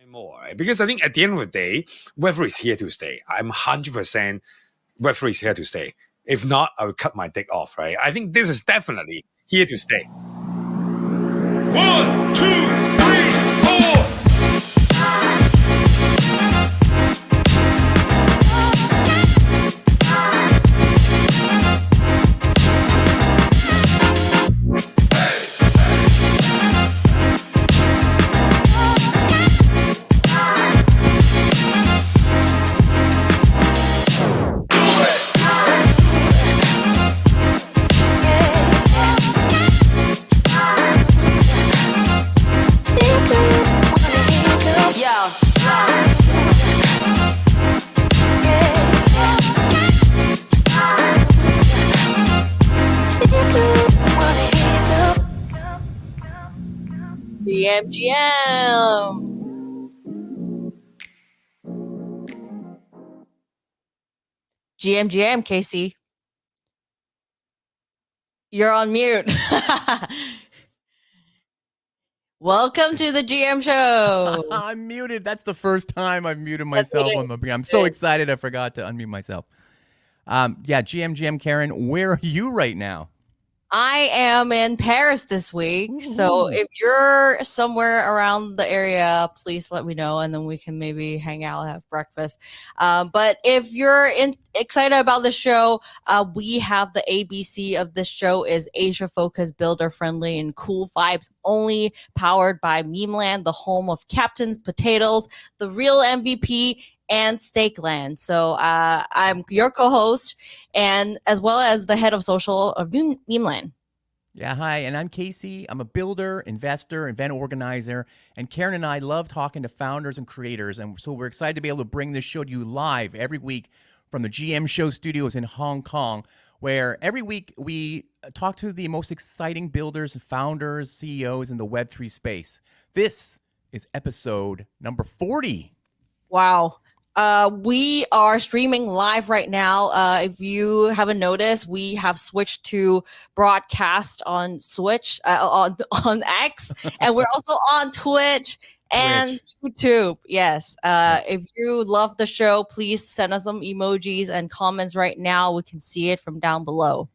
More, right? Because I think at the end of the day, Web3 is here to stay. I'm 100% Web3 is here to stay. If not, I would cut my dick off, right? I think this is definitely here to stay. 1, 2, 3, 4. GM, Casey. You're on mute. Welcome to the GM show. I'm muted. That's the first time I've muted myself on the beginning. I'm so excited I forgot to unmute myself. GM Karen, where are you right now? I am in Paris this week. So if you're somewhere around the area, please let me know, and then we can maybe hang out and have breakfast. But if you're excited about the show, we have the ABC of this show is Asia-focused, builder-friendly, and cool vibes only, powered by Memeland, the home of Captain's Potatoes, the real MVP, and Stakeland. So I'm your co-host, and as well as the head of social of Memeland. Yeah, hi, and I'm Casey. I'm a builder, investor, event organizer, and Karen and I love talking to founders and creators, and so we're excited to be able to bring this show to you live every week from the GM Show studios in Hong Kong, where every week we talk to the most exciting builders, founders, CEOs in the Web3 space. This is episode number 40. Wow. We are streaming live right now. If you haven't noticed, we have switched to broadcast on Switch, on X, and we're also on Twitch and YouTube. Yes. If you love the show, please send us some emojis and comments right now. We can see it from down below.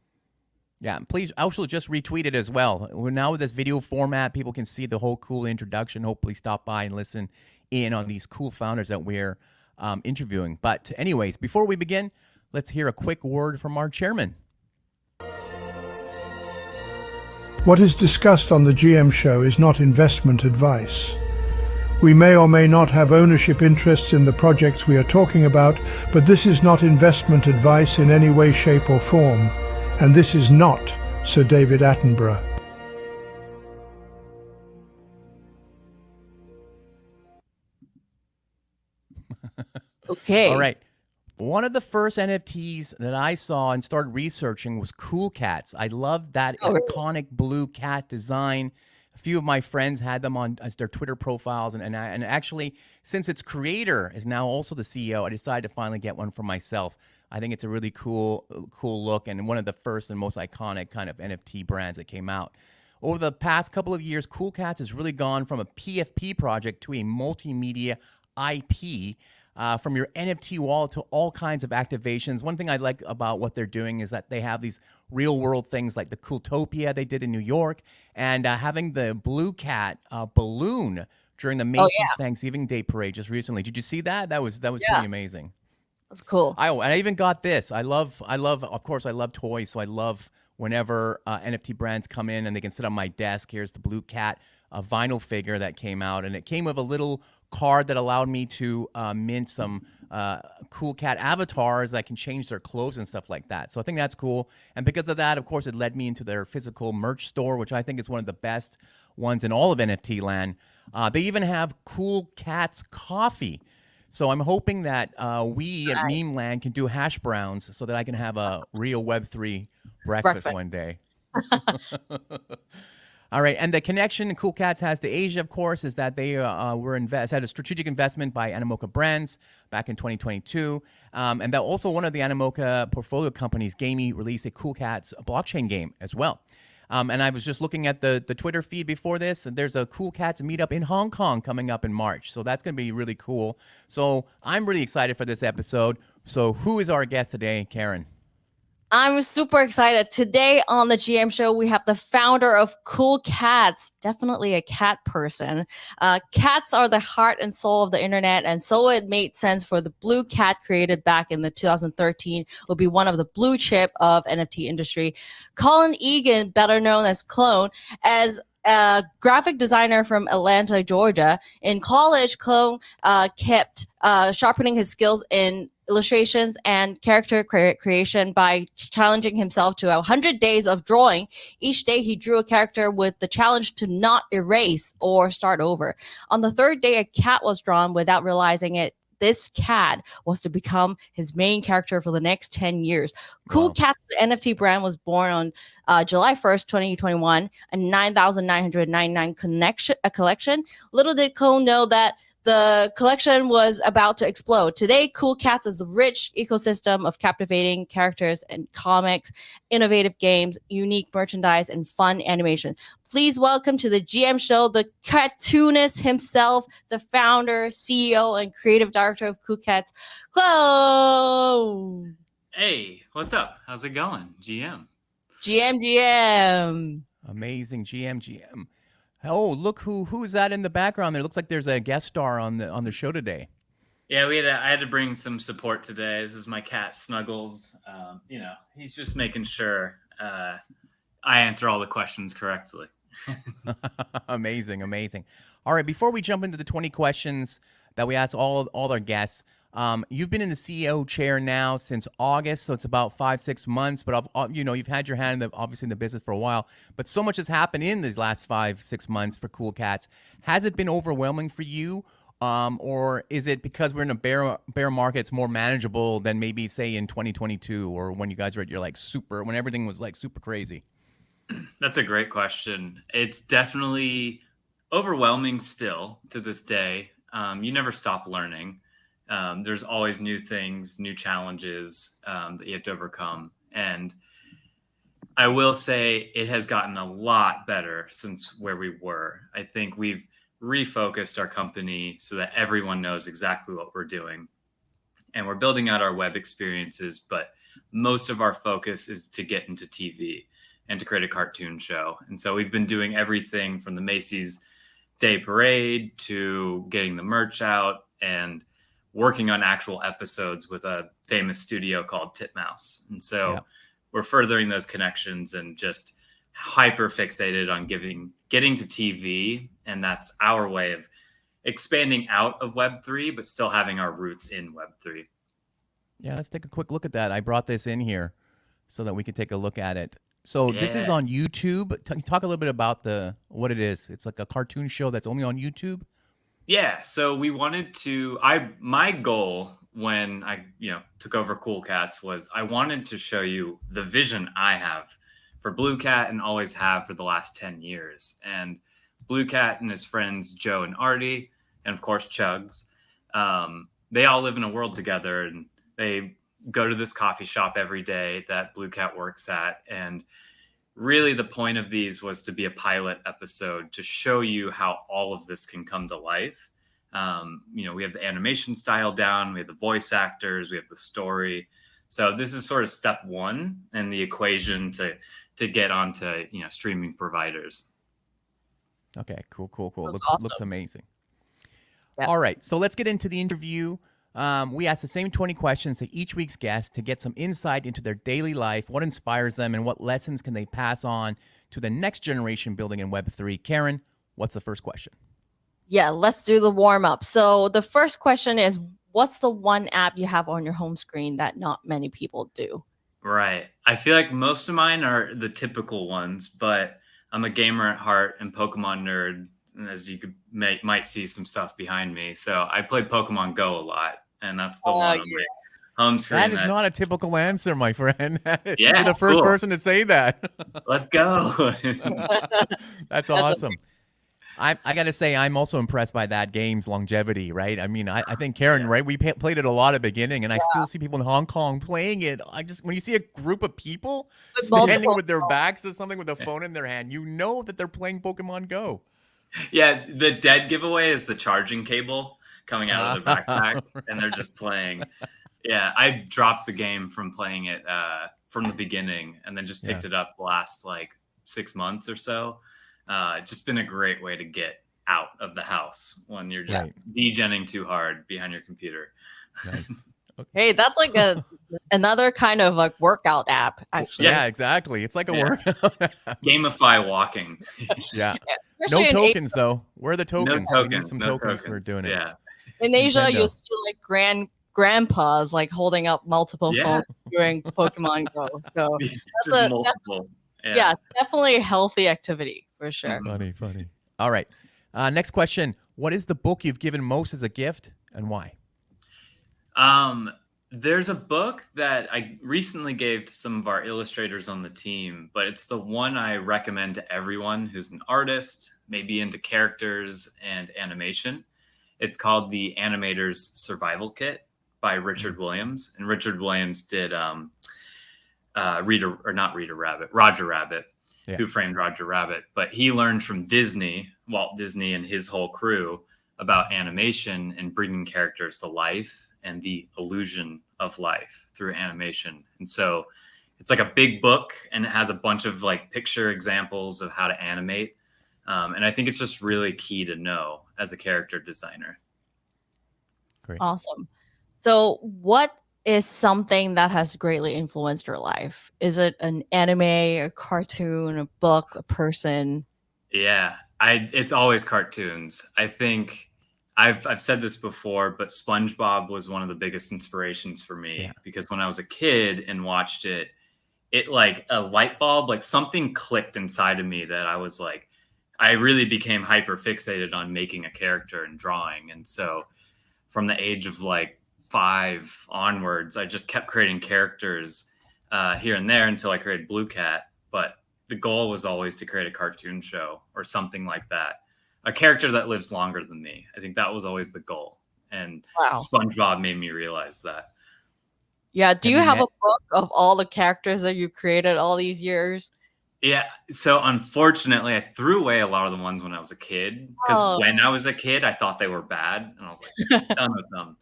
Yeah, please also just retweet it as well. We're now with this video format. People can see the whole cool introduction. Hopefully stop by and listen in on these cool founders that we're interviewing. But anyways, before we begin, let's hear a quick word from our chairman. What is discussed on the GM show is not investment advice. We may or may not have ownership interests in the projects we are talking about, but this is not investment advice in any way, shape or form. And this is not Sir David Attenborough. Okay. All right. One of the first NFTs that I saw and started researching was Cool Cats. I loved that iconic blue cat design. A few of my friends had them on as their Twitter profiles, and actually, since its creator is now also the CEO, I decided to finally get one for myself. I think it's a really cool look, and one of the first and most iconic kind of NFT brands that came out. Over the past couple of years, Cool Cats has really gone from a PFP project to a multimedia IP. From your NFT wallet to all kinds of activations. One thing I like about what they're doing is that they have these real world things like the Cooltopia they did in New York, and having the Blue Cat balloon during the Macy's Thanksgiving Day parade just recently. Did you see that? That was pretty amazing. That's cool. I even got this. I love, of course, I love toys, so I love whenever NFT brands come in and they can sit on my desk. Here's the Blue Cat vinyl figure that came out, and it came with a little card that allowed me to mint some Cool Cat avatars that can change their clothes and stuff like that. So I think that's cool. And because of that, of course, it led me into their physical merch store, which I think is one of the best ones in all of NFT land. They even have Cool Cats coffee. So I'm hoping that we at Memeland can do hash browns so that I can have a real Web3 breakfast one day. All right, and the connection Cool Cats has to Asia, of course, is that they had a strategic investment by Animoca Brands back in 2022, and that also one of the Animoca portfolio companies, Gamey, released a Cool Cats blockchain game as well. And I was just looking at the Twitter feed before this, and there's a Cool Cats meetup in Hong Kong coming up in March. So that's going to be really cool. So I'm really excited for this episode. So who is our guest today, Karen? I'm super excited. Today on the GM show, we have the founder of Cool Cats, definitely a cat person. Cats are the heart and soul of the internet, and so it made sense for the blue cat created back in the 2013 will be one of the blue chip of NFT industry. Colin Egan, better known as Clon, as a graphic designer from Atlanta, Georgia. In college, Clon kept sharpening his skills in illustrations and character creation by challenging himself to 100 days of drawing. Each day he drew a character with the challenge to not erase or start over. On the third day, a cat was drawn without realizing it. This cat was to become his main character for the next 10 years. Cool Cats, the NFT brand, was born on July 1st, 2021, a 9,999 collection. Little did Cole know that the collection was about to explode. Today, Cool Cats is a rich ecosystem of captivating characters and comics, innovative games, unique merchandise, and fun animation. Please welcome to the GM show the cartoonist himself, the founder, CEO, and creative director of Cool Cats, Clon. Hey, what's up? How's it going, GM? GM. Amazing, GM. Oh, look who's that in the background there? Looks like there's a guest star on the show today. Yeah, I had to bring some support today. This is my cat Snuggles. He's just making sure I answer all the questions correctly. Amazing. All right, before we jump into the 20 questions that we ask all our guests, you've been in the CEO chair now since August, so it's about 5-6 months. But you've had your hand obviously in the business for a while. But so much has happened in these last 5-6 months for Cool Cats. Has it been overwhelming for you, or is it because we're in a bear market, it's more manageable than maybe say in 2022 or when you guys were at your when everything was like super crazy? That's a great question. It's definitely overwhelming still to this day. You never stop learning. There's always new things, new challenges that you have to overcome. And I will say it has gotten a lot better since where we were. I think we've refocused our company so that everyone knows exactly what we're doing. And we're building out our web experiences, but most of our focus is to get into TV and to create a cartoon show. And so we've been doing everything from the Macy's Day Parade to getting the merch out and working on actual episodes with a famous studio called Titmouse. And so we're furthering those connections and just hyper fixated on getting to TV. And that's our way of expanding out of Web3, but still having our roots in Web3. Yeah, let's take a quick look at that. I brought this in here so that we could take a look at it. So this is on YouTube. Talk a little bit about what it is. It's like a cartoon show that's only on YouTube. Yeah, so we wanted to. My goal when I took over Cool Cats was I wanted to show you the vision I have for Blue Cat and always have for the last 10 years. And Blue Cat and his friends Joe and Artie, and of course Chugs, they all live in a world together, and they go to this coffee shop every day that Blue Cat works at. And really the point of these was to be a pilot episode to show you how all of this can come to life. We have the animation style down, we have the voice actors, we have the story. So this is sort of step one in the equation to get onto, streaming providers. Okay, cool. Looks amazing. Yep. All right, so let's get into the interview. We ask the same 20 questions to each week's guest to get some insight into their daily life, what inspires them, and what lessons can they pass on to the next generation building in Web3. Karen, what's the first question? Yeah, let's do the warm up. So the first question is, what's the one app you have on your home screen that not many people do? Right. I feel like most of mine are the typical ones, but I'm a gamer at heart and Pokemon nerd. As you might see some stuff behind me. So I play Pokemon Go a lot, and that's the one on my home screen. That is not a typical answer, my friend. Yeah, you're the first person to say that. Let's go. That's awesome. I got to say, I'm also impressed by that game's longevity, right? I mean, I think Karen, right? We played it a lot at the beginning, and I still see people in Hong Kong playing it. When you see a group of people With standing multiple with their backs to something with a phone in their hand, you know that they're playing Pokemon Go. Yeah, the dead giveaway is the charging cable coming out of the backpack, and they're just playing. Yeah, I dropped the game from playing it from the beginning, and then just picked it up the last like 6 months or so. It's just been a great way to get out of the house when you're just degenning too hard behind your computer. Nice. Okay. Hey, that's like another kind of like workout app, actually. Yeah, exactly. It's like a workout. Gamify walking. Yeah. Especially No in tokens, though. Where are the tokens? No We need some tokens for doing it. Yeah. In Asia, Nintendo. you'll see like grandpas like holding up multiple phones during Pokemon Go. So that's multiple. definitely a healthy activity for sure. Funny. All right. Next question. What is the book you've given most as a gift and why? There's a book that I recently gave to some of our illustrators on the team, but it's the one I recommend to everyone who's an artist, maybe into characters and animation. It's called The Animator's Survival Kit by Richard Williams. And Richard Williams did Roger Rabbit, Who Framed Roger Rabbit. But he learned from Walt Disney and his whole crew about animation and bringing characters to life and the illusion of life through animation. And so it's like a big book, and it has a bunch of like picture examples of how to animate. And I think it's just really key to know as a character designer. Great. Awesome. So what is something that has greatly influenced your life? Is it an anime, a cartoon, a book, a person? Yeah, it's always cartoons. I think I've said this before, but SpongeBob was one of the biggest inspirations for me because when I was a kid and watched it like a light bulb, like something clicked inside of me that I was like, I really became hyper fixated on making a character and drawing. And so from the age of like 5 onwards, I just kept creating characters here and there until I created Blue Cat. But the goal was always to create a cartoon show or something like that. A character that lives longer than me. I think that was always the goal. And SpongeBob made me realize that. Yeah. Do you have a book of all the characters that you created all these years? Yeah. So unfortunately, I threw away a lot of the ones when I was a kid. Because when I was a kid, I thought they were bad. And I was like, done with them.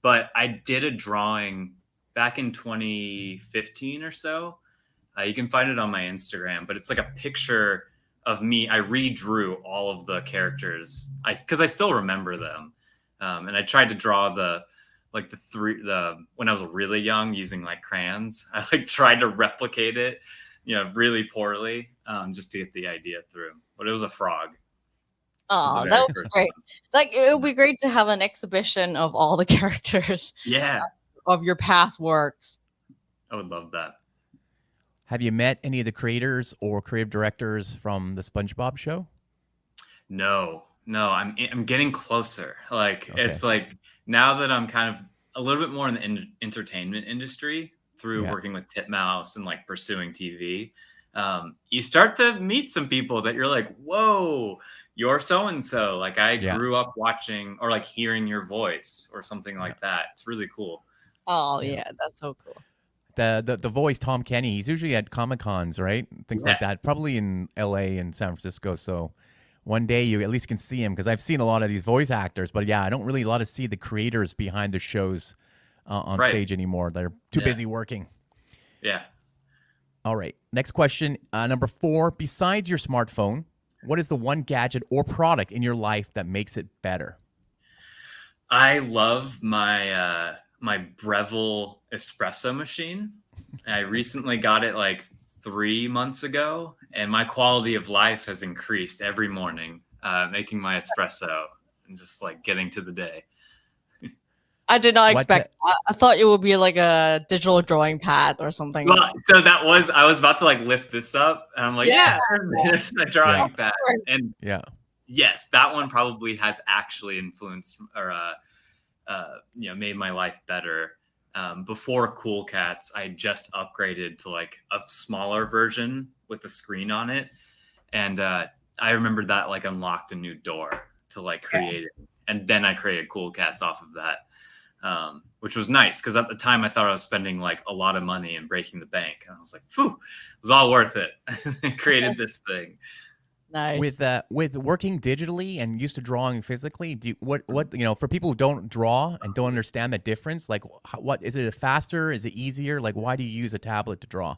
But I did a drawing back in 2015 or so. You can find it on my Instagram. But it's like a picture of me. I redrew all of the characters because I still remember them. And I tried to draw when I was really young using like crayons. I like tried to replicate it, really poorly, just to get the idea through. But it was a frog. Oh, that was great. Like it would be great to have an exhibition of all the characters. Yeah. Of your past works. I would love that. Have you met any of the creators or creative directors from the SpongeBob show? No, I'm getting closer. Like it's like now that I'm kind of a little bit more in the entertainment industry through working with Titmouse and like pursuing TV, you start to meet some people that you're like, whoa, you're so and so. Like I grew up watching or like hearing your voice or something like that. It's really cool. Oh yeah, that's so cool. The voice, Tom Kenny, he's usually at Comic-Cons, right? Things like that. Probably in LA and San Francisco. So one day you at least can see him because I've seen a lot of these voice actors, but I don't really see the creators behind the shows on stage anymore. They're too busy working. Yeah. All right. Next question. Number 4, besides your smartphone, what is the one gadget or product in your life that makes it better? I love my my Breville espresso machine. I recently got it like 3 months ago, and my quality of life has increased every morning making my espresso and just like getting to the day. I did not expect. I thought it would be like a digital drawing pad or something. Well, so I was about to like lift this up, and I'm like, there's a drawing pad, and yes, that one probably has actually influenced or made my life better. Before Cool Cats, I just upgraded to like a smaller version with a screen on it, and I remember that like unlocked a new door to like create it. And then I created Cool Cats off of that, which was nice because at the time I thought I was spending like a lot of money and breaking the bank. And I was like, phew, it was all worth it. I created this thing. Nice. With working digitally and used to drawing physically, what for people who don't draw and don't understand the difference, like what is it faster? Is it easier? Like why do you use a tablet to draw?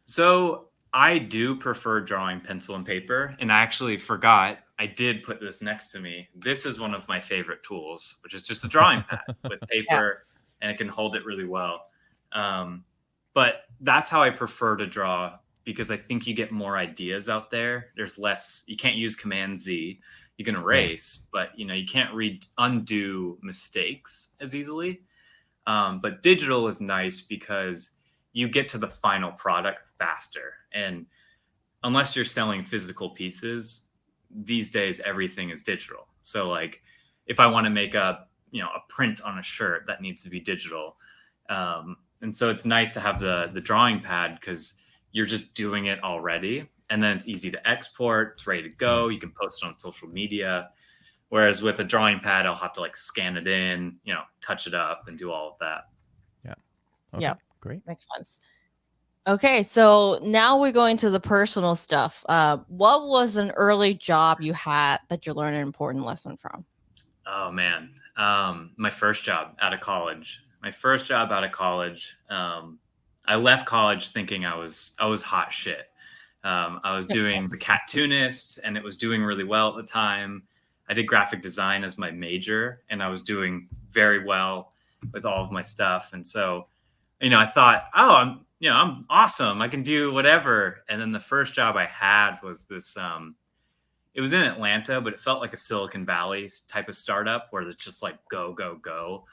So I do prefer drawing pencil and paper, and I actually forgot I did put this next to me. This is one of my favorite tools, which is just a drawing pad with paper, and it can hold it really well. But that's how I prefer to draw because I think you get more ideas out there. There's less, you can't use Command Z. You can erase, but you can't undo mistakes as easily. But digital is nice because you get to the final product faster. And unless you're selling physical pieces, these days everything is digital. So like if I want to make a print on a shirt, that needs to be digital. And so it's nice to have the drawing pad because you're just doing it already. And then it's easy to export, it's ready to go. You can post it on social media. Whereas with a drawing pad, I'll have to like scan it in, touch it up and do all of that. Yeah. Okay, yeah. Great. Makes sense. Okay. So now we're going to the personal stuff. What was an early job you had that you learned an important lesson from? Oh man. My first job out of college. I left college thinking I was hot shit. I was doing the cartoonist and it was doing really well at the time. I did graphic design as my major and I was doing very well with all of my stuff. And so, I thought, oh, I'm awesome. I can do whatever. And then the first job I had was this, it was in Atlanta, but it felt like a Silicon Valley type of startup where it's just like, go, go, go.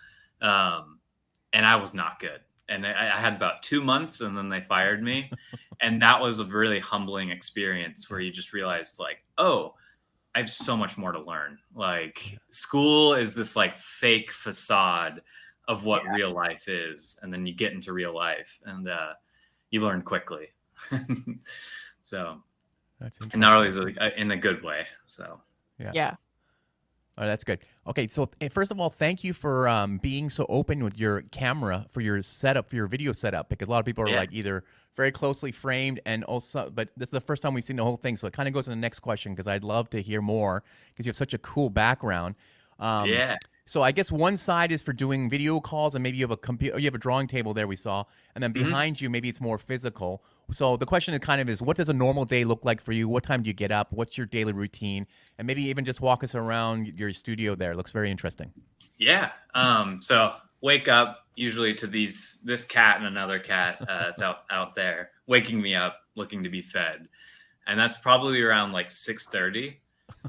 And I was not good. And I had about 2 months and then they fired me. And that was a really humbling experience where you just realized like, oh, I have so much more to learn. Like school is this like fake facade of what real life is. And then you get into real life and you learn quickly. So that's interesting. And not always in a good way. So yeah. Oh, that's good. Okay, so first of all, thank you for being so open with your camera for your setup, for your video setup, because a lot of people are like either very closely framed and also, but this is the first time we've seen the whole thing, so it kind of goes to the next question because I'd love to hear more because you have such a cool background. So I guess one side is for doing video calls, and maybe you have a computer, you have a drawing table there we saw, and then behind you maybe it's more physical. So the question is what does a normal day look like for you? What time do you get up? What's your daily routine? And maybe even just walk us around your studio there. It looks very interesting. Yeah. So wake up usually to this cat and another cat that's out there waking me up, looking to be fed, and that's probably around like 6:30.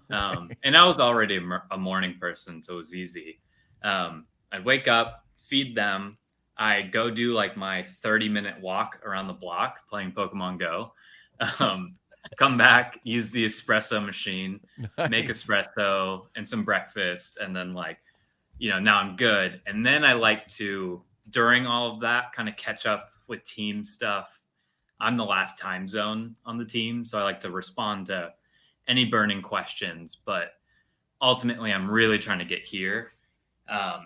And I was already a morning person, so it was easy. I'd wake up, feed them. I go do like my 30-minute walk around the block playing Pokemon Go. Come back, use the espresso machine, make espresso and some breakfast. And then now I'm good. And then I like to, during all of that, kind of catch up with team stuff. I'm the last time zone on the team, so I like to respond to any burning questions, but ultimately I'm really trying to get here.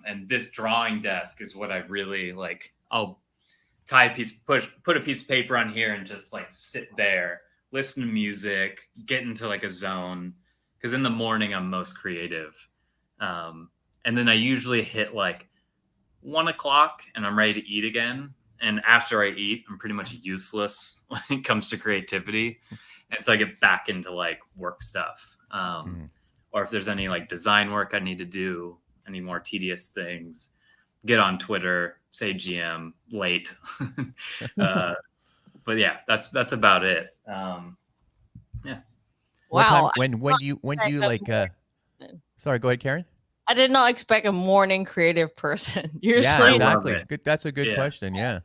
And this drawing desk is what I really like. I'll put a piece of paper on here and just like sit there, listen to music, get into like a zone. Cause in the morning I'm most creative. And then I usually hit like 1 o'clock and I'm ready to eat again. And after I eat, I'm pretty much useless when it comes to creativity. And so I get back into like work stuff. Or if there's any like design work I need to do, any more tedious things, get on Twitter, say GM late. But yeah, that's about it. Yeah. Wow. When do you like, sorry, go ahead, Karen. I did not expect a morning creative person. Usually, yeah, exactly. Good. That's a good question. Yeah.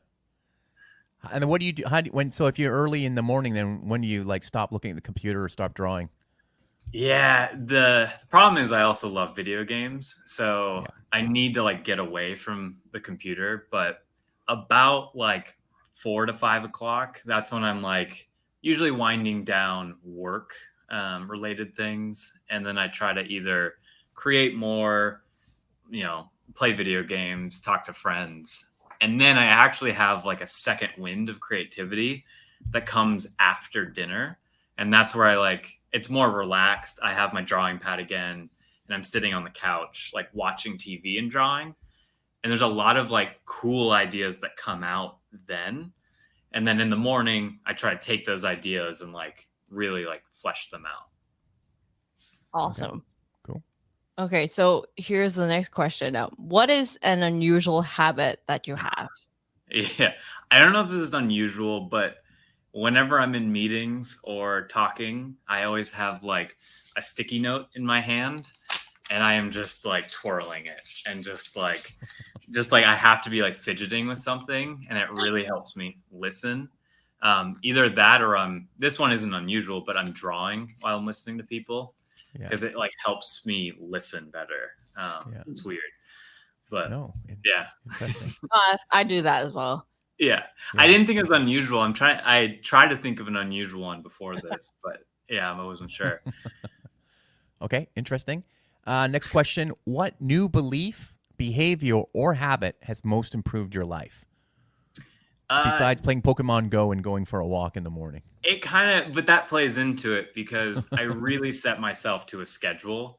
And then what do you do? So if you're early in the morning, then when do you like stop looking at the computer or stop drawing? Yeah, the problem is I also love video games, so I need to like get away from the computer. But about like 4 to 5 o'clock, that's when I'm like usually winding down work. related things. And then I try to either create more, play video games, talk to friends. And then I actually have like a second wind of creativity that comes after dinner. And that's where it's more relaxed. I have my drawing pad again and I'm sitting on the couch, like watching TV and drawing. And there's a lot of like cool ideas that come out then. And then in the morning, I try to take those ideas and like really like flesh them out. Awesome. Okay. Cool. Okay, so here's the next question. Now, what is an unusual habit that you have? Yeah. I don't know if this is unusual, but whenever I'm in meetings or talking, I always have like a sticky note in my hand and I am just like twirling it and just like I have to be like fidgeting with something, and it really helps me listen. Either that or this one isn't unusual, but I'm drawing while I'm listening to people because it like helps me listen better. It's weird, but yeah. Interesting. I do that as well. Yeah. I didn't think it was unusual. I tried to think of an unusual one before this, but yeah, I wasn't sure. Okay, interesting. Next question. What new belief, behavior, or habit has most improved your life? Besides playing Pokemon Go and going for a walk in the morning. But that plays into it because I really set myself to a schedule.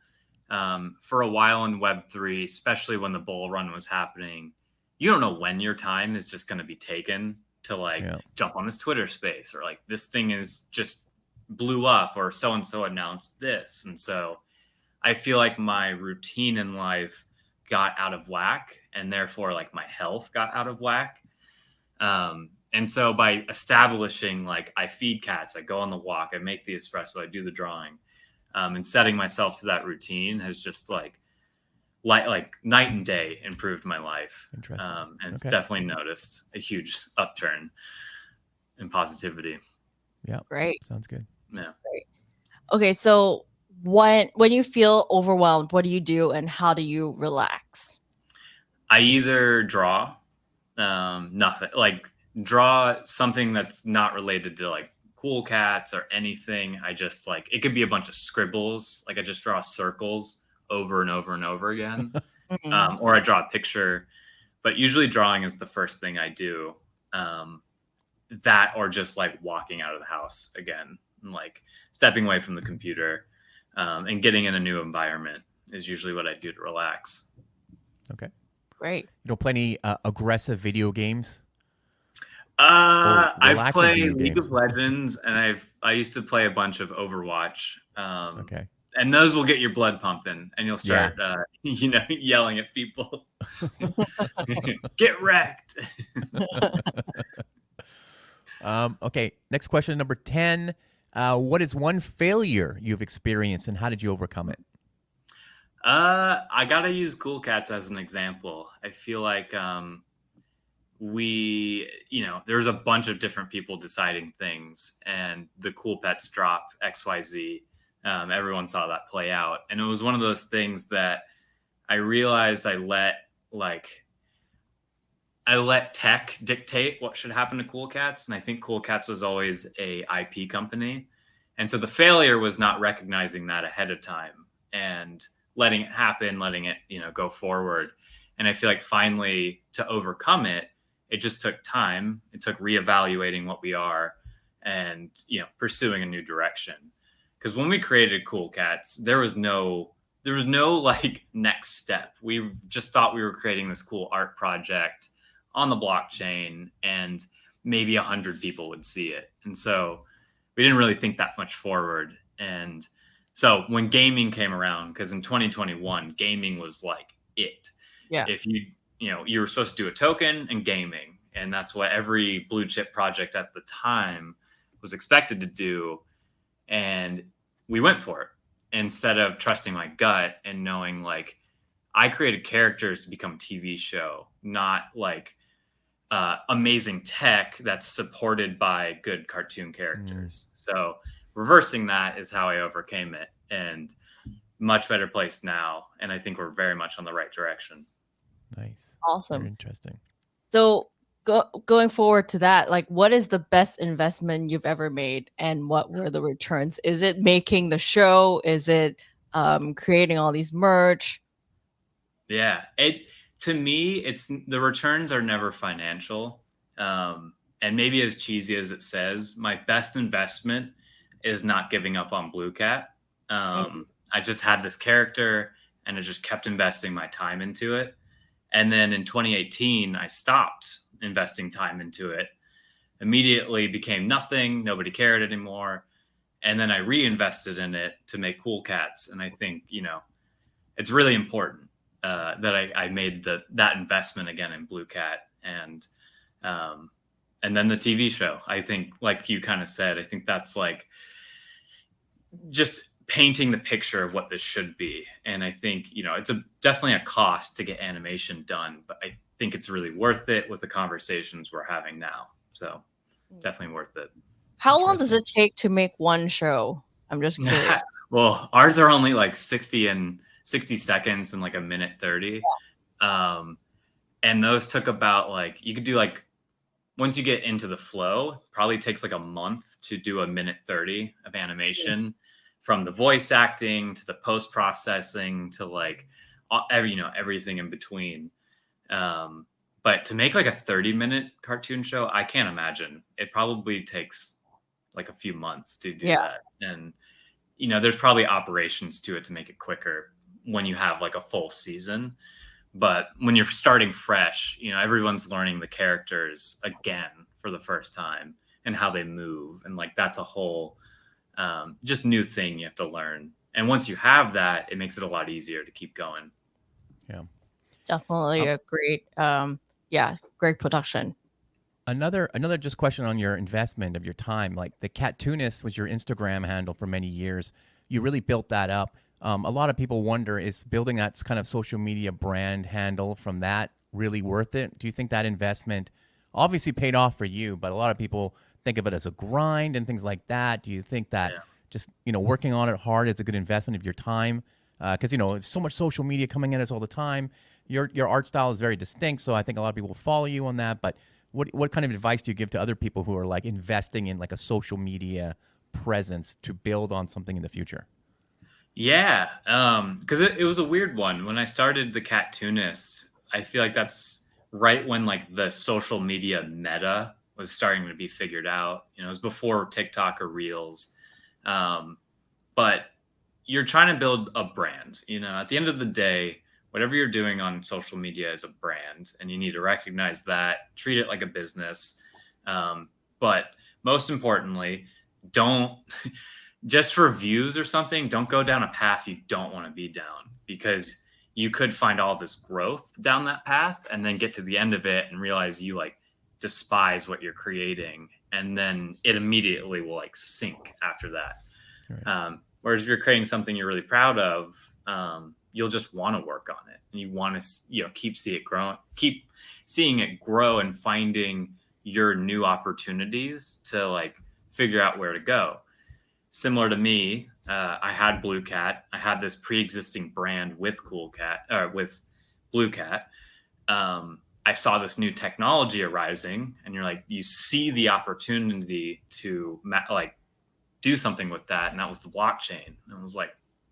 For a while in Web3, especially when the bull run was happening, you don't know when your time is just going to be taken to jump on this Twitter space, or like this thing is just blew up, or so-and-so announced this. And so I feel like my routine in life got out of whack, and therefore like my health got out of whack. And so by establishing, like, I feed cats, I go on the walk, I make the espresso, I do the drawing, and setting myself to that routine has just like night and day improved my life. Interesting. And it's definitely noticed a huge upturn in positivity. Yeah. Great. Sounds good. Yeah. Great. Okay. So when you feel overwhelmed, what do you do and how do you relax? I either draw, nothing, like draw something that's not related to like cool cats or anything. I just like, it could be a bunch of scribbles. Like I just draw circles over and over and over again. Or I draw a picture, but usually drawing is the first thing I do. That, or just like walking out of the house again, and like stepping away from the computer, and getting in a new environment is usually what I do to relax. Okay. Great. You don't play any aggressive video games? I play League of Legends, and I used to play a bunch of Overwatch. Okay. And those will get your blood pumping, and you'll start, yelling at people. Get wrecked. Okay. Next question, number 10. What is one failure you've experienced, and how did you overcome it? I gotta use Cool Cats as an example. I feel like there's a bunch of different people deciding things, and the Cool Pets drop XYZ. Everyone saw that play out, and it was one of those things that I realized I let tech dictate what should happen to Cool Cats, and I think Cool Cats was always a IP company, and so the failure was not recognizing that ahead of time and letting it happen, letting it go forward. And I feel like finally, to overcome it, it just took time. It took reevaluating what we are and pursuing a new direction. Because when we created Cool Cats, there was no like next step. We just thought we were creating this cool art project on the blockchain, and maybe 100 people would see it. And so we didn't really think that much forward. And so when gaming came around, because in 2021, gaming was like it. Yeah. If you were supposed to do a token and gaming, and that's what every blue chip project at the time was expected to do. And we went for it instead of trusting my gut and knowing like I created characters to become a TV show, not like amazing tech that's supported by good cartoon characters. So reversing that is how I overcame it, and much better place now. And I think we're very much on the right direction. Nice. Awesome. Very interesting. So going forward to that, like, what is the best investment you've ever made, and what were the returns? Is it making the show? Is it creating all these merch? Yeah, to me, it's the returns are never financial. And maybe as cheesy as it says, my best investment is not giving up on Blue Cat. I just had this character, and I just kept investing my time into it. And then in 2018, I stopped investing time into it. Immediately became nothing. Nobody cared anymore. And then I reinvested in it to make Cool Cats. And I think, it's really important that I made that investment again in Blue Cat. And then the TV show, I think, like you kind of said, I think that's like just painting the picture of what this should be. And I think, it's definitely a cost to get animation done, but I think it's really worth it with the conversations we're having now. So definitely worth it. How long does it take to make one show? I'm just curious. Well, ours are only like 60 seconds and like a minute 30. Yeah. And those took about you could do once you get into the flow, probably takes like a month to do a minute 30 of animation. Yes. From the voice acting to the post processing to everything in between. But to make like a 30-minute cartoon show, I can't imagine. It probably takes like a few months to do that. And there's probably operations to it to make it quicker when you have like a full season. But when you're starting fresh, everyone's learning the characters again for the first time and how they move. And that's a whole just new thing you have to learn. And once you have that, it makes it a lot easier to keep going. Yeah. Definitely a great, great production. Another just question on your investment of your time. Like the Cattoonist was your Instagram handle for many years. You really built that up. A lot of people wonder, is building that kind of social media brand handle from that really worth it? Do you think that investment obviously paid off for you, but a lot of people think of it as a grind and things like that? Do you think that just, working on it hard is a good investment of your time? Because, it's so much social media coming at us all the time. Your art style is very distinct, so I think a lot of people will follow you on that. But what kind of advice do you give to other people who are like investing in like a social media presence to build on something in the future? Yeah, because it was a weird one. When I started the Cattoonist, I feel like that's right when like the social media meta was starting to be figured out. It was before TikTok or Reels. But you're trying to build a brand. At the end of the day, whatever you're doing on social media is a brand, and you need to recognize that, treat it like a business. But most importantly, don't just for views or something, don't go down a path you don't want to be down, because you could find all this growth down that path and then get to the end of it and realize you despise what you're creating. And then it immediately will sink after that. Right. Whereas if you're creating something you're really proud of, you'll just want to work on it, and you want to, keep seeing it grow and finding your new opportunities to figure out where to go. Similar to me, I had Blue Cat. I had this pre-existing brand with with Blue Cat. I saw this new technology arising, and you see the opportunity to do something with that, and that was the blockchain. And it was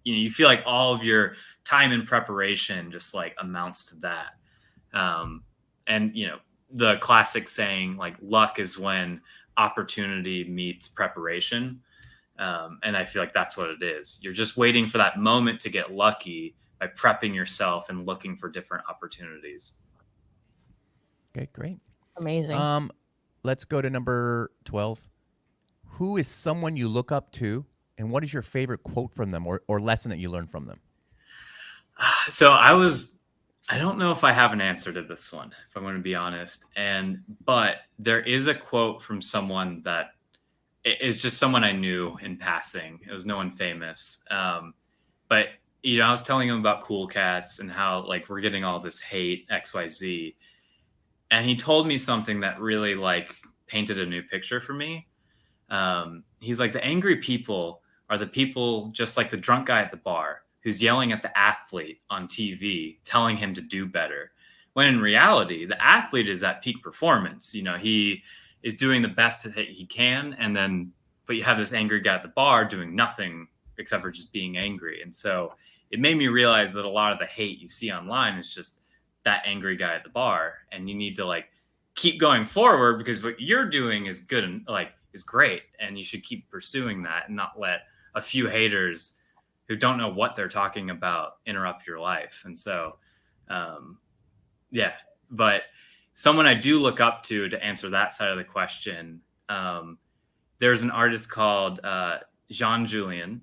you feel like all of your time and preparation just amounts to that. And the classic saying, luck is when opportunity meets preparation. And I feel like that's what it is. You're just waiting for that moment to get lucky by prepping yourself and looking for different opportunities. Okay, great. Amazing. Let's go to number 12. Who is someone you look up to, and what is your favorite quote from them or lesson that you learned from them? So I don't know if I have an answer to this one, if I'm going to be honest. But there is a quote from someone that is just someone I knew in passing. It was no one famous. But, I was telling him about Cool Cats and how we're getting all this hate, XYZ. And he told me something that really painted a new picture for me. He's the angry people are the people just like the drunk guy at the bar who's yelling at the athlete on TV, telling him to do better, when in reality, the athlete is at peak performance. You know, he is doing the best that he can. But you have this angry guy at the bar doing nothing except for just being angry. And so it made me realize that a lot of the hate you see online is just that angry guy at the bar. And you need to like keep going forward because what you're doing is good and like is great. And you should keep pursuing that and not let a few haters who don't know what they're talking about interrupt your life. And so, yeah, but someone I do look up to answer that side of the question. There's an artist called Jean Julien.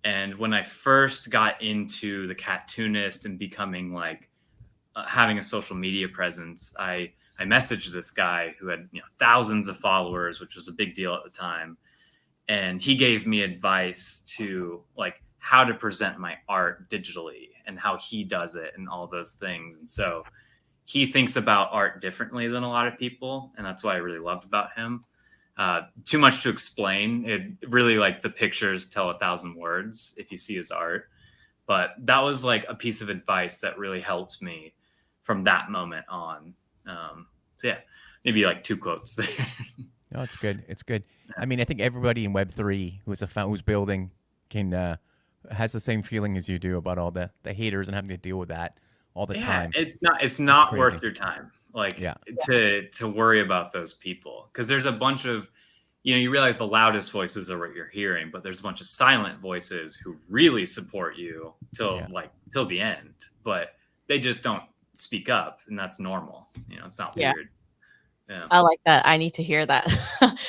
And when I first got into the cartoonist and becoming like having a social media presence, I messaged this guy who had thousands of followers, which was a big deal at the time. And he gave me advice to like how to present my art digitally and how he does it and all those things. And so he thinks about art differently than a lot of people. And that's what I really loved about him. Too much to explain. It really like the pictures tell 1,000 words if you see his art. But that was like a piece of advice that really helped me from that moment on. So yeah, maybe like 2 quotes there. No, it's good. It's good. I mean, I think everybody in Web3 who's building has the same feeling as you do about all the haters and having to deal with that all the time. It's not worth your time. Like to worry about those people, because there's a bunch of, you realize the loudest voices are what you're hearing, but there's a bunch of silent voices who really support you till the end, but they just don't speak up, and that's normal. It's not weird. Yeah. I like that. I need to hear that.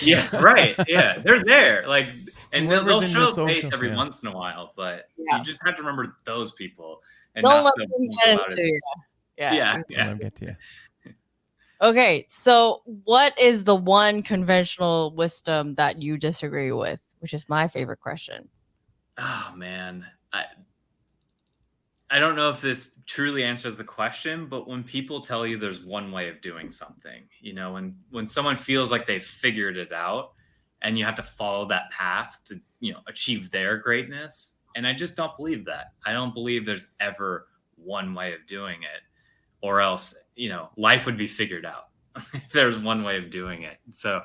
Yeah, right. Yeah, they're there. Like, and they'll show the face every once in a while, but you just have to remember those people and don't not let them get into you. Yeah. Don't get to you. Okay, so what is the one conventional wisdom that you disagree with? Which is my favorite question. Oh man, I don't know if this truly answers the question, but when people tell you there's one way of doing something, when someone feels like they've figured it out and you have to follow that path to, achieve their greatness. And I just don't believe that. I don't believe there's ever one way of doing it, or else, life would be figured out if there's one way of doing it. So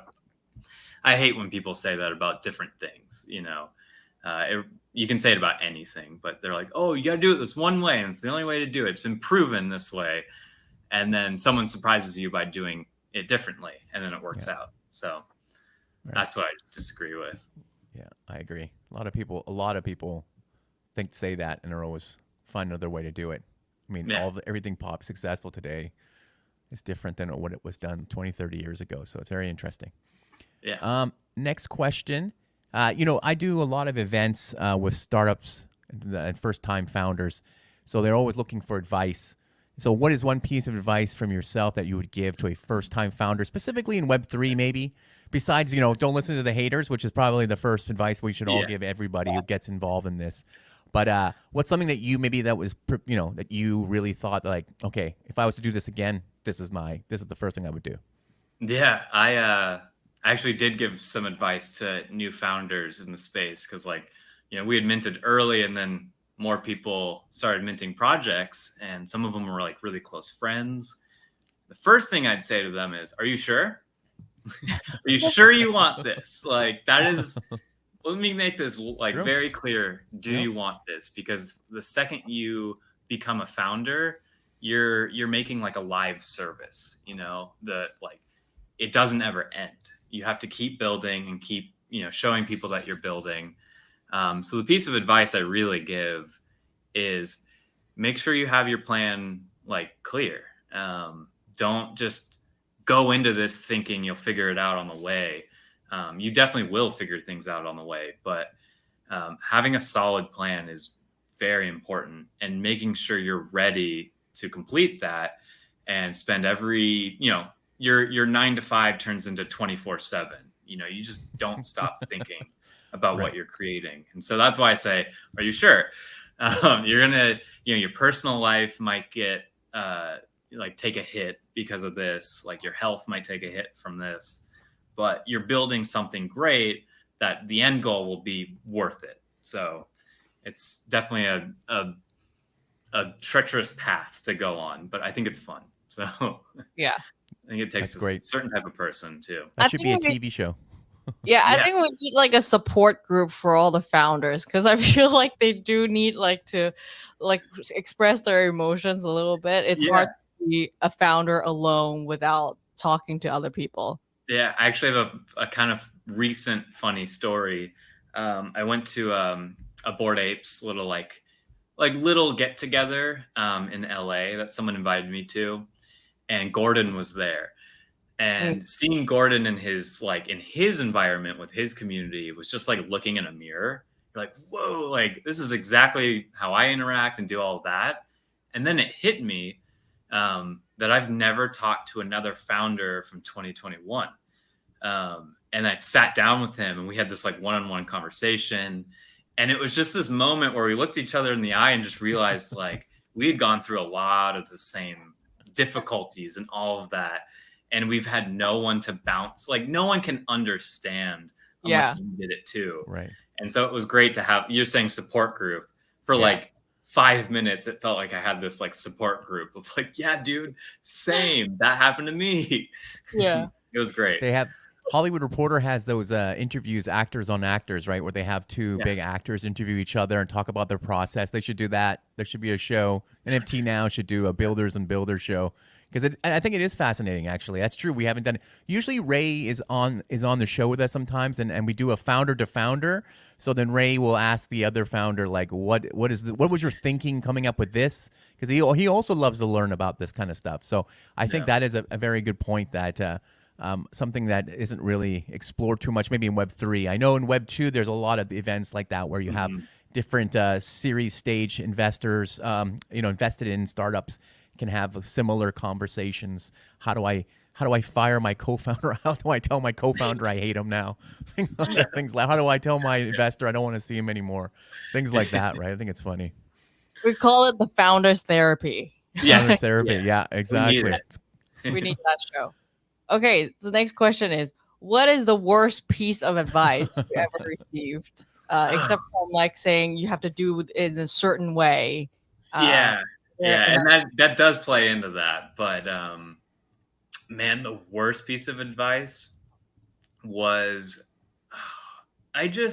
I hate when people say that about different things, you can say it about anything, but they're like, oh, you got to do it this one way. And it's the only way to do it. It's been proven this way. And then someone surprises you by doing it differently. And then it works out. So that's what I disagree with. Yeah, I agree. A lot of people say that and are always find another way to do it. I mean, everything pop successful today is different than what it was done 20, 30 years ago. So it's very interesting. Yeah. Next question. I do a lot of events with startups and first-time founders, so they're always looking for advice. So what is one piece of advice from yourself that you would give to a first-time founder, specifically in Web3 maybe? Besides, don't listen to the haters, which is probably the first advice we should all give everybody who gets involved in this. But what's something that that you really thought like, okay, if I was to do this again, this is the first thing I would do? Yeah, I actually did give some advice to new founders in the space because, we had minted early and then more people started minting projects and some of them were like really close friends. The first thing I'd say to them is, are you sure? Are you sure you want this? Like, that is, let me make this very clear. Do you want this? Because the second you become a founder, you're making like a live service, it doesn't ever end. You have to keep building and keep, showing people that you're building. So the piece of advice I really give is make sure you have your plan clear. Don't just go into this thinking you'll figure it out on the way. You definitely will figure things out on the way, but having a solid plan is very important, and making sure you're ready to complete that and spend every, your 9 to 5 turns into 24/7. You just don't stop thinking about what you're creating. And so that's why I say, are you sure? You're going to, your personal life might get, take a hit because of this, your health might take a hit from this, but you're building something great that the end goal will be worth it. So it's definitely a treacherous path to go on, but I think it's fun. So Yeah. I think it takes That's great. a certain type of person too. That I should be a think TV show. Yeah, I Yeah. think we need like a support group for all the founders because I feel like they do need like to like express their emotions a little bit. It's Yeah. hard to be a founder alone without talking to other people. Yeah, I actually have a kind of recent funny story. I went to a Bored Apes little little get together in LA that someone invited me to, and Gordon was there. And seeing Gordon in his environment with his community was just like looking in a mirror. You're like, whoa, like this is exactly how I interact and do all of that. And then it hit me that I've never talked to another founder from 2021. And I sat down with him and we had this like one-on-one conversation. And it was just this moment where we looked each other in the eye and just realized like we had gone through a lot of the same difficulties and all of that. And we've had no one to bounce, like no one can understand unless you did it too. Right. And so it was great to have, you're saying support group for like 5 minutes. It felt like I had this like support group of like, yeah, dude, same. That happened to me. Yeah. It was great. They have Hollywood Reporter has those interviews, actors on actors, right? Where they have two big actors interview each other and talk about their process. They should do that. There should be a show. NFT Now should do a builders and builders show. Because I think it is fascinating, actually. That's true. We haven't done it. Usually Ray is on the show with us sometimes, and we do a founder to founder. So then Ray will ask the other founder, like, what was your thinking coming up with this? Because he also loves to learn about this kind of stuff. So I think that is a very good point, that something that isn't really explored too much, maybe in Web 3. I know in Web 2 there's a lot of events like that where you have different series stage investors, invested in startups, can have similar conversations. How do I fire my co-founder? How do I tell my co-founder I hate him now? Things like, how do I tell my investor I don't want to see him anymore? Things like that, right? I think it's funny. We call it the founders therapy. Founders therapy. Yeah, exactly. We need that show. Okay, the next question is, what is the worst piece of advice you ever received? Except from like saying you have to do it in a certain way. And that does play into that. But man, the worst piece of advice was I feel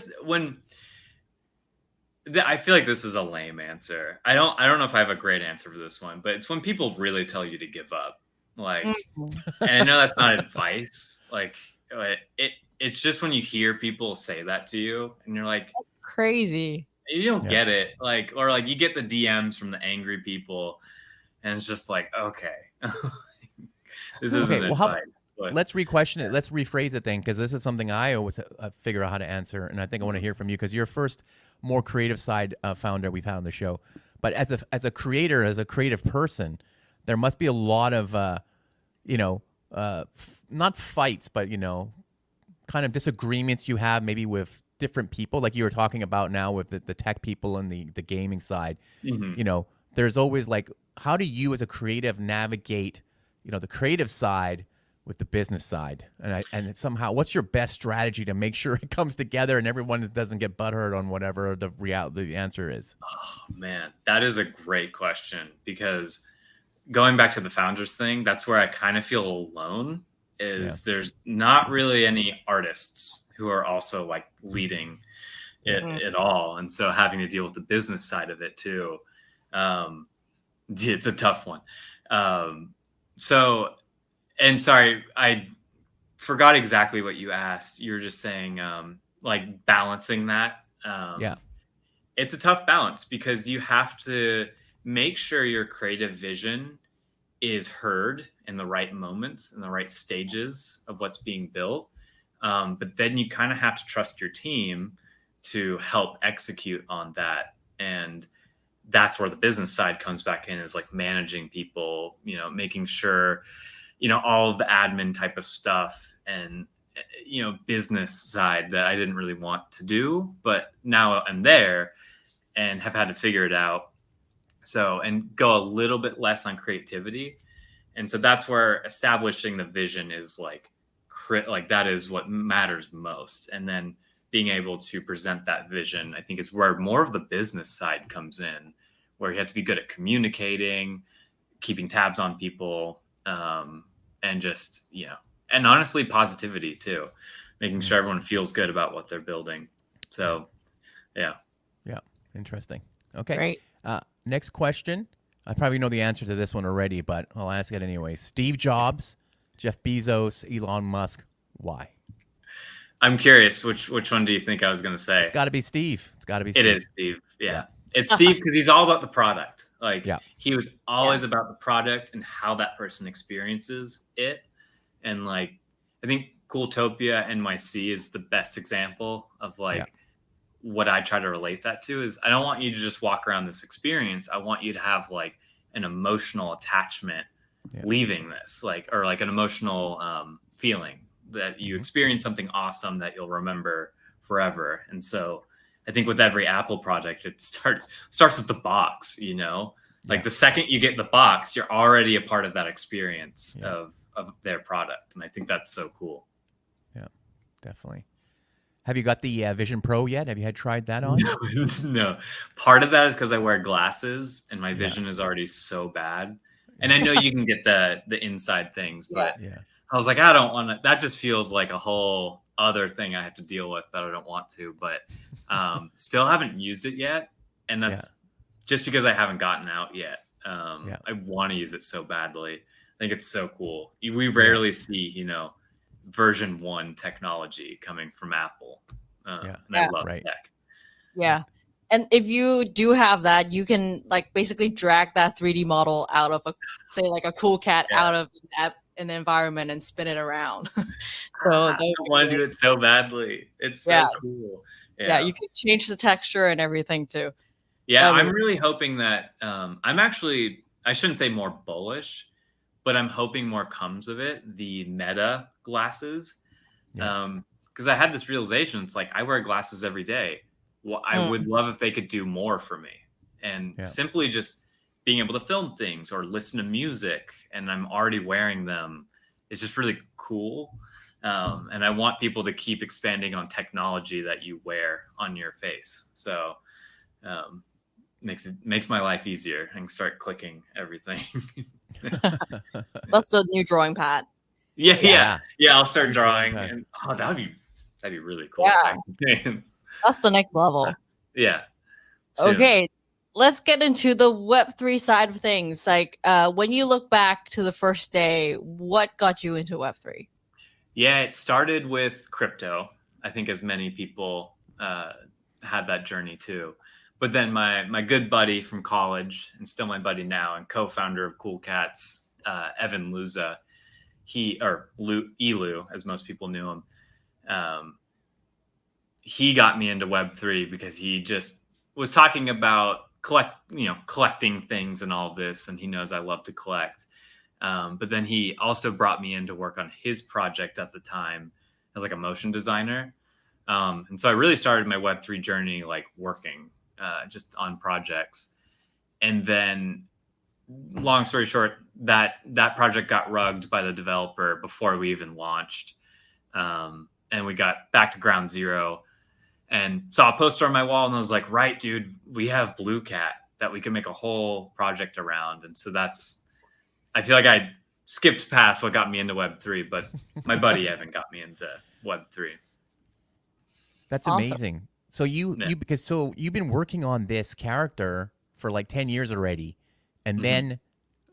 like this is a lame answer. I don't know if I have a great answer for this one, but it's when people really tell you to give up. Like, and I know that's not advice. Like, it's just when you hear people say that to you, and you're like, that's crazy. You don't get it, or you get the DMs from the angry people, and it's just like, okay, this isn't advice. Let's re-question it. Let's rephrase it then, because this is something I always figure out how to answer, and I think I want to hear from you because you're first more creative side founder we've had on the show. But as a creator, as a creative person, there must be a lot of not fights, but kind of disagreements you have maybe with different people, like you were talking about now with the tech people and the gaming side. There's always like, how do you as a creative navigate the creative side with the business side, and somehow what's your best strategy to make sure it comes together and everyone doesn't get butthurt on whatever the answer is? Oh man, that is a great question, because going back to the founders thing, that's where I kind of feel alone. There's not really any artists who are also like leading it at all, and so having to deal with the business side of it too, it's a tough one. And sorry, I forgot exactly what you asked. You were just saying like balancing that. It's a tough balance, because you have to make sure your creative vision is heard in the right moments, in the right stages of what's being built. But then you kind of have to trust your team to help execute on that. And that's where the business side comes back in, is like managing people, making sure, all of the admin type of stuff and, business side that I didn't really want to do, but now I'm there and have had to figure it out. So, and go a little bit less on creativity. And so that's where establishing the vision is like that is what matters most. And then being able to present that vision, I think, is where more of the business side comes in, where you have to be good at communicating, keeping tabs on people, and just, and honestly, positivity too, making sure everyone feels good about what they're building. So, yeah. Yeah. Interesting. Okay. Great. Next question. I probably know the answer to this one already, but I'll ask it anyway. Steve Jobs, Jeff Bezos, Elon Musk. Why? I'm curious, which one do you think I was going to say? It's got to be Steve. It's got to be Steve. It is Steve. Yeah. It's Steve because he's all about the product. Like, he was always about the product and how that person experiences it. And like, I think Cooltopia NYC is the best example of like what I try to relate that to is I don't want you to just walk around this experience. I want you to have like an emotional attachment leaving this, like, or like an emotional feeling that you experience something awesome that you'll remember forever. And so I think with every Apple project, it starts with the box, like the second you get the box, you're already a part of that experience of their product. And I think that's so cool. Yeah, definitely. Have you got the Vision Pro yet? Have you tried that on? No. Part of that is because I wear glasses and my vision is already so bad. And I know you can get the inside things, but I was like, I don't want to. That just feels like a whole other thing I have to deal with that I don't want to. But still haven't used it yet. And that's just because I haven't gotten out yet. I want to use it so badly. I think it's so cool. We rarely see, version 1 technology coming from Apple. And I love tech. Yeah. And if you do have that, you can like basically drag that 3D model out of like a cool cat out of an environment and spin it around. So I want to do it so badly. It's so cool. Yeah, you can change the texture and everything too. Yeah, I'm really hoping that I shouldn't say more bullish, but I'm hoping more comes of it. The Meta glasses. Because I had this realization. It's like I wear glasses every day. Well, I would love if they could do more for me. And simply just being able to film things or listen to music, and I'm already wearing them, is just really cool. And I want people to keep expanding on technology that you wear on your face. So makes my life easier. I can start clicking everything. That's the new drawing pad. Yeah. I'll start drawing. And, that'd be really cool. Yeah. That's the next level. Yeah. Soon. Okay. Let's get into the Web3 side of things. Like when you look back to the first day, what got you into Web3? Yeah, it started with crypto. I think as many people had that journey too. But then my good buddy from college, and still my buddy now, and co-founder of Cool Cats, Evan Luza, Elu, as most people knew him, he got me into Web3 because he just was talking about collecting things and all this, and he knows I love to collect. But then he also brought me in to work on his project at the time as like a motion designer. And so I really started my Web3 journey like working just on projects. And then long story short, that project got rugged by the developer before we even launched. And we got back to ground zero and saw a poster on my wall, and I was like, right, dude, we have Blue Cat that we can make a whole project around. And so I feel like I skipped past what got me into Web3, but my buddy Evan got me into Web3. That's amazing. So you've been working on this character for like 10 years already, and then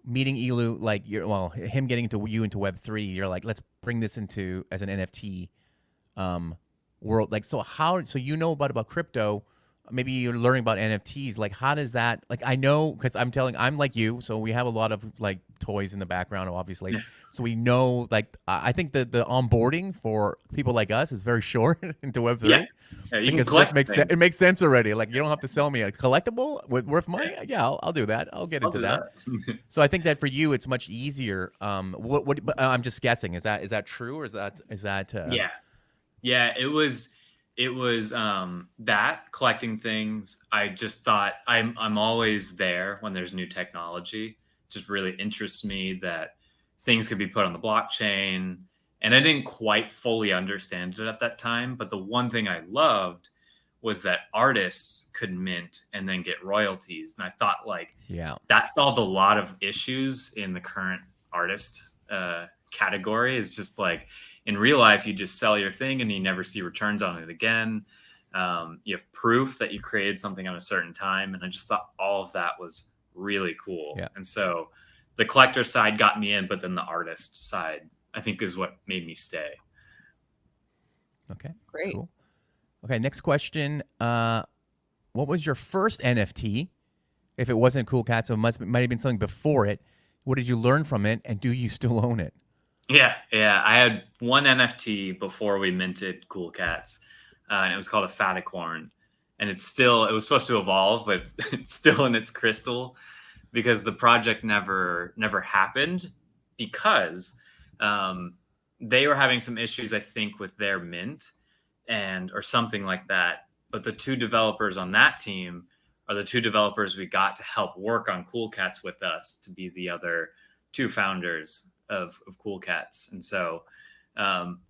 meeting Elu, like him getting into Web3, you're like, let's bring this into as an NFT world. Like, so you know about crypto, maybe you're learning about NFTs. Like, how does that, like, I know, because I'm like you, so we have a lot of like toys in the background, obviously. So we know, like, I think the onboarding for people like us is very short into Web3. Yeah, because it just makes sense. It makes sense already. Like, you don't have to sell me a collectible worth money. Yeah, I'll do that. I'll get into that. So I think that for you, it's much easier. But I'm just guessing. Is that true, or is that? Yeah. It was that collecting things. I just thought I'm always there when there's new technology. It just really interests me that things could be put on the blockchain. And I didn't quite fully understand it at that time. But the one thing I loved was that artists could mint and then get royalties. And I thought, like, that solved a lot of issues in the current artist category. Is just like in real life, you just sell your thing and you never see returns on it again. You have proof that you created something on a certain time. And I just thought all of that was really cool. Yeah. And so the collector side got me in, but then the artist side, I think, is what made me stay. Okay. Great. Cool. Okay. Next question. What was your first NFT? If it wasn't Cool Cat, so it might have been something before it. What did you learn from it? And do you still own it? Yeah. I had one NFT before we minted Cool Cats, and it was called a Faticorn. And it was supposed to evolve, but it's still in its crystal because the project never happened because they were having some issues, I think, with their mint or something like that. But the two developers on that team are the two developers we got to help work on Cool Cats with us to be the other two founders of Cool Cats. And so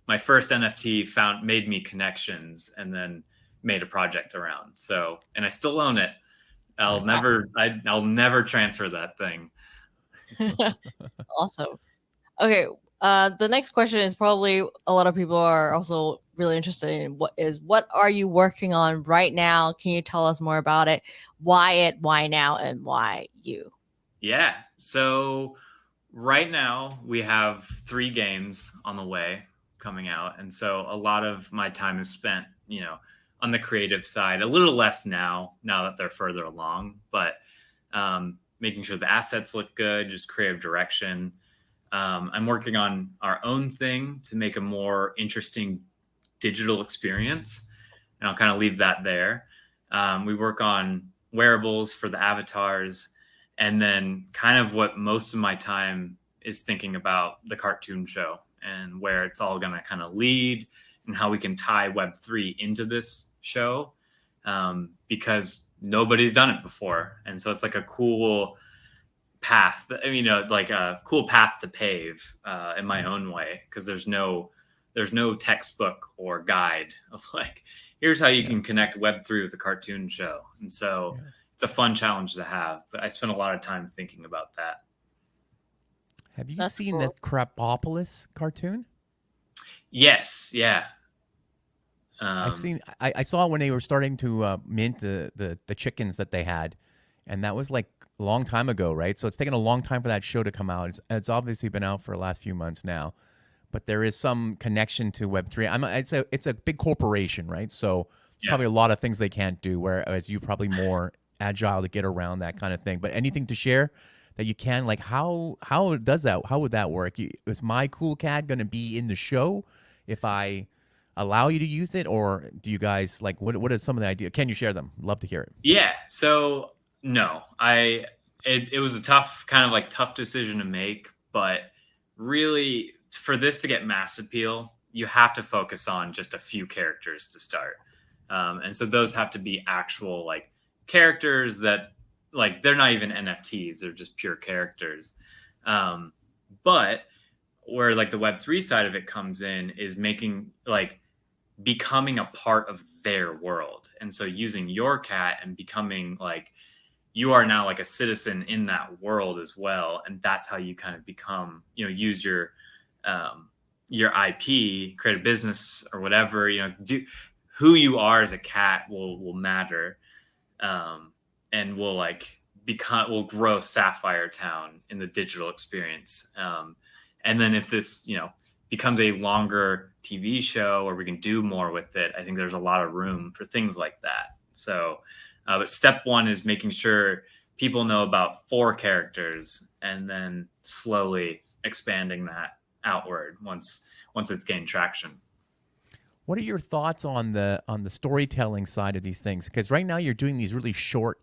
my first NFT made me connections and then made a project around. So, and I still own it. I'll never transfer that thing. Awesome. Okay. The next question is probably a lot of people are also really interested in what are you working on right now? Can you tell us more about it? Why now, and why you? Yeah. So right now we have 3 games on the way coming out. And so a lot of my time is spent, on the creative side, a little less now that they're further along, but making sure the assets look good, just creative direction. I'm working on our own thing to make a more interesting digital experience, and I'll kind of leave that there. We work on wearables for the avatars, and then kind of what most of my time is thinking about the cartoon show and where it's all going to kind of lead and how we can tie Web3 into this show, because nobody's done it before. And so it's like a cool path, like a cool path to pave in my own way, because there's no textbook or guide of like, here's how you can connect Web3 with a cartoon show. And so it's a fun challenge to have, but I spent a lot of time thinking about that. Have you seen the Crapopolis cartoon? Yes. Yeah. I saw it when they were starting to mint the chickens that they had, and that was like a long time ago, right? So it's taken a long time for that show to come out. It's obviously been out for the last few months now, but there is some connection to Web3. It's a big corporation, right? So probably a lot of things they can't do, whereas you probably more agile to get around that kind of thing. But anything to share that you can, like how does that? How would that work? Is my Cool Cat going to be in the show if I allow you to use it, or do you guys like what is some of the idea? Can you share them? Love to hear it. Yeah. So no, it was a tough decision to make, but really for this to get mass appeal, you have to focus on just a few characters to start. And so those have to be actual like characters that like, they're not even NFTs, they're just pure characters. But where like the Web3 side of it comes in is becoming a part of their world. And so using your cat and becoming like, you are now like a citizen in that world as well. And that's how you kind of become, use your IP, create a business or whatever, who you are as a cat will matter. And will grow Sapphire Town in the digital experience. And then if this, becomes a longer TV show or we can do more with it, I think there's a lot of room for things like that. So, but step 1 is making sure people know about 4 characters and then slowly expanding that outward once it's gained traction. What are your thoughts on the storytelling side of these things? Because right now you're doing these really short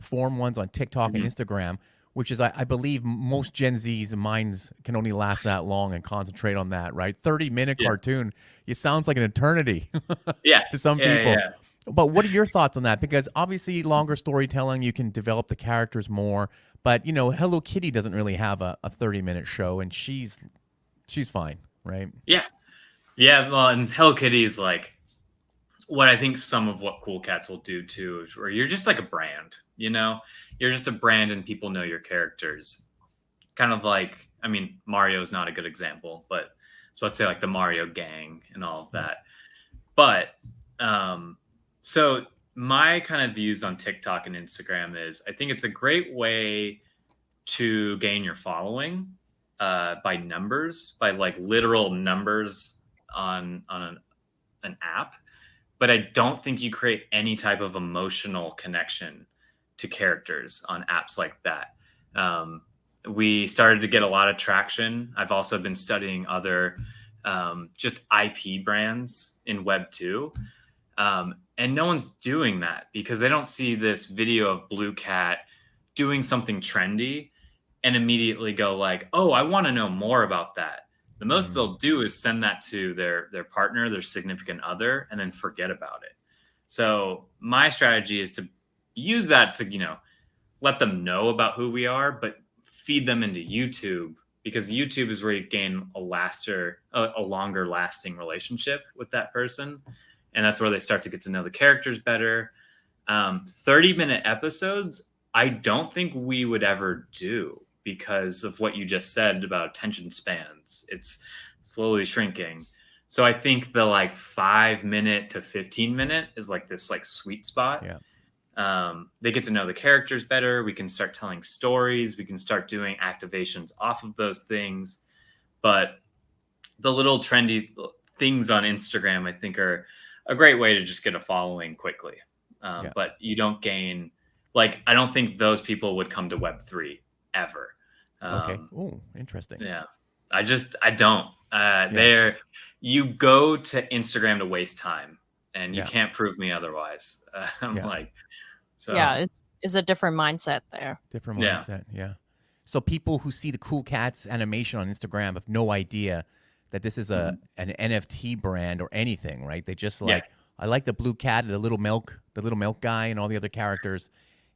form ones on TikTok and Instagram, which is, I believe, most Gen Z's minds can only last that long and concentrate on that, right? 30-minute cartoon, it sounds like an eternity to some people. Yeah. But what are your thoughts on that? Because obviously longer storytelling, you can develop the characters more. But, Hello Kitty doesn't really have a 30-minute show, and she's fine, right? Yeah. Yeah, well, and Hello Kitty is like what I think some of what Cool Cats will do too, is where you're just like a brand, you're just a brand and people know your characters. Kind of like I mean, Mario is not a good example, but so let's say like the Mario gang and all of that. But so my kind of views on TikTok and Instagram is I think it's a great way to gain your following by numbers, by like literal numbers on an app. But I don't think you create any type of emotional connection to characters on apps like that. We started to get a lot of traction. I've also been studying other just IP brands in Web 2. And no one's doing that because they don't see this video of Blue Cat doing something trendy and immediately go like, oh, I want to know more about that. The most they'll do is send that to their partner, their significant other, and then forget about it. So my strategy is to use that to, let them know about who we are, but feed them into YouTube, because YouTube is where you gain a longer lasting relationship with that person. And that's where they start to get to know the characters better. 30-minute episodes, I don't think we would ever do because of what you just said about attention spans. It's slowly shrinking. So I think the like 5-minute to 15-minute is like this like sweet spot. Yeah. They get to know the characters better. We can start telling stories. We can start doing activations off of those things. But the little trendy things on Instagram, I think, are a great way to just get a following quickly. But you don't gain, like, I don't think those people would come to Web3 ever. Okay. Oh, interesting. Yeah. I don't. You go to Instagram to waste time, and you can't prove me otherwise. So yeah, it's a different mindset there. Different mindset. Yeah. So people who see the Cool Cats animation on Instagram have no idea that this is an NFT brand or anything, right? They just like, I like the blue cat, the little milk guy, and all the other characters,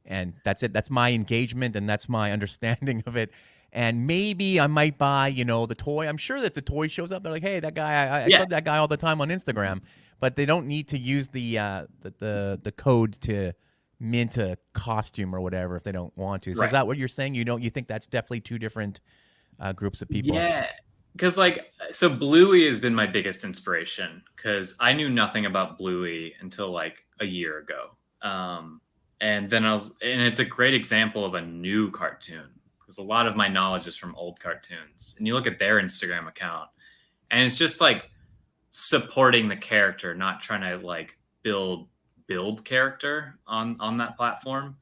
and that's it. That's my engagement, and that's my understanding of it. And maybe I might buy, the toy. I'm sure that the toy shows up. They're like, hey, that guy, I saw that guy all the time on Instagram. But they don't need to use the code to mint a costume or whatever if they don't want to. So is that what you're saying? You think that's definitely two different groups of people? Yeah. Because so Bluey has been my biggest inspiration because I knew nothing about Bluey until like a year ago. And then and it's a great example of a new cartoon because a lot of my knowledge is from old cartoons. And you look at their Instagram account and it's just like supporting the character, not trying to like build character on that platform.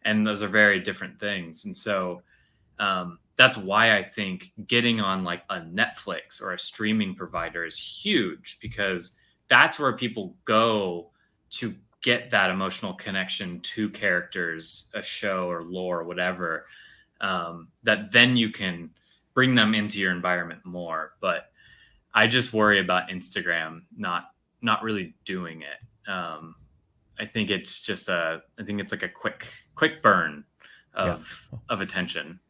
And those are very different things. And so, that's why I think getting on like a Netflix or a streaming provider is huge because that's where people go to get that emotional connection to characters, a show or lore or whatever, that then you can bring them into your environment more. But I just worry about Instagram not really doing it. I think it's just like a quick burn of attention.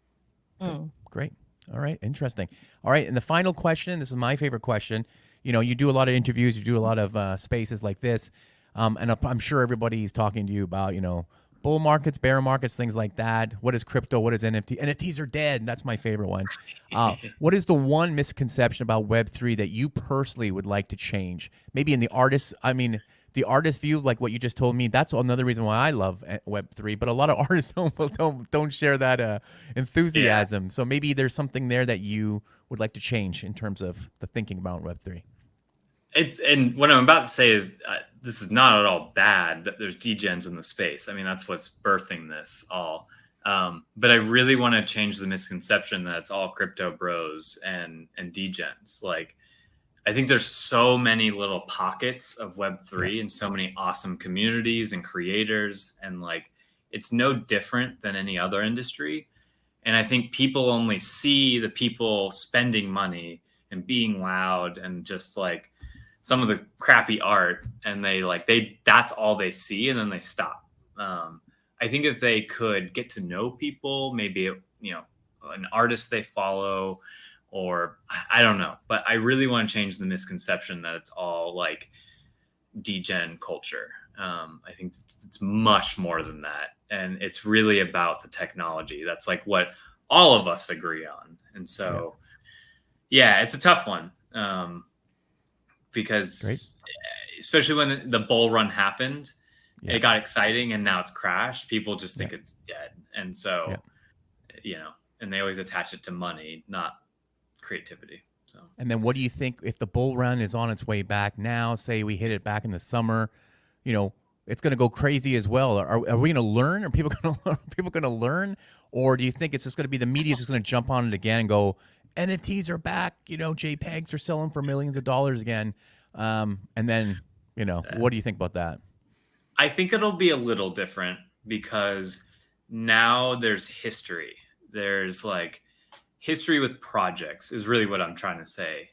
Great. All right. Interesting. All right. And the final question, this is my favorite question. You do a lot of interviews, you do a lot of spaces like this. And I'm sure everybody's talking to you about, bull markets, bear markets, things like that. What is crypto? What is NFT? NFTs are dead. That's my favorite one. What is the one misconception about Web3 that you personally would like to change? Maybe in the artist view, like what you just told me, that's another reason why I love Web3. But a lot of artists don't share that enthusiasm. Yeah. So maybe there's something there that you would like to change in terms of the thinking about Web3. And what I'm about to say is this is not at all bad that there's degens in the space. I mean, that's what's birthing this all. But I really want to change the misconception that it's all crypto bros and degens. Like, I think there's so many little pockets of Web3 and so many awesome communities and creators. And like, it's no different than any other industry. And I think people only see the people spending money and being loud and just like some of the crappy art. And that's all they see. And then they stop. I think if they could get to know people, maybe, an artist they follow, or I don't know, but I really want to change the misconception that it's all like degen culture. I think it's much more than that. And it's really about the technology. That's like what all of us agree on. And so, yeah, it's a tough one. Because especially when the bull run happened, it got exciting and now it's crashed. People just think it's dead. And so, and they always attach it to money, not creativity. So, and then what do you think if the bull run is on its way back now, say we hit it back in the summer, it's going to go crazy as well. Are we going to learn? Are people going to learn? Or do you think it's just going to be the media is just going to jump on it again and go, NFTs are back, JPEGs are selling for millions of dollars again. And then, what do you think about that? I think it'll be a little different because now there's history. There's like history with projects is really what I'm trying to say.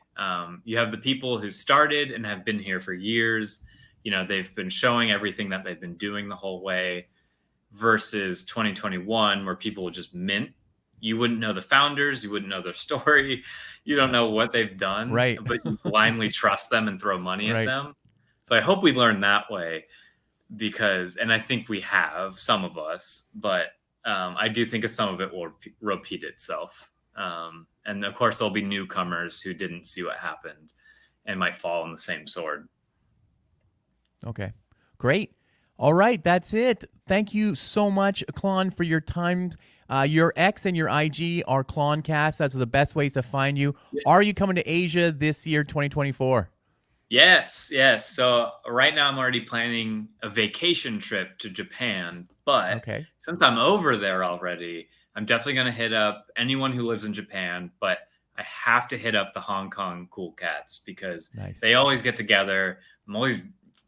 You have the people who started and have been here for years. They've been showing everything that they've been doing the whole way versus 2021 where people will just mint. You wouldn't know the founders. You wouldn't know their story. You don't know what they've done, right? But you blindly trust them and throw money at them. So I hope we learn that way and I think we have, some of us, but I do think some of it will repeat itself. And of course, there'll be newcomers who didn't see what happened and might fall on the same sword. Okay, great. All right, that's it. Thank you so much, Clon, for your time. Your X and your IG are Cloncast. Those are the best ways to find you. Yes. Are you coming to Asia this year, 2024? Yes. So right now I'm already planning a vacation trip to Japan. But since I'm over there already, I'm definitely going to hit up anyone who lives in Japan. But I have to hit up the Hong Kong Cool Cats because they always get together. I'm always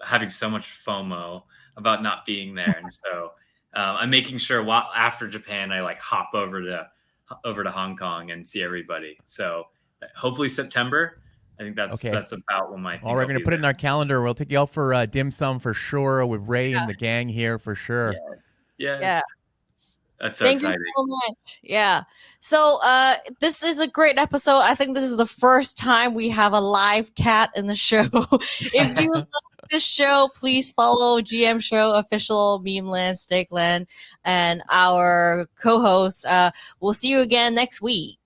having so much FOMO about not being there. And so I'm making sure after Japan, I hop over to Hong Kong and see everybody. So hopefully September. I think that's about when my. All right, we're going to put it in our calendar. We'll take you out for dim sum for sure with Ray and the gang here for sure. Yes. Yeah. That's so Thank exciting. you so much. Yeah. So this is a great episode. I think this is the first time we have a live cat in the show. If you love this show, please follow GM Show official Memeland, Stakeland, and our co-host. We'll see you again next week.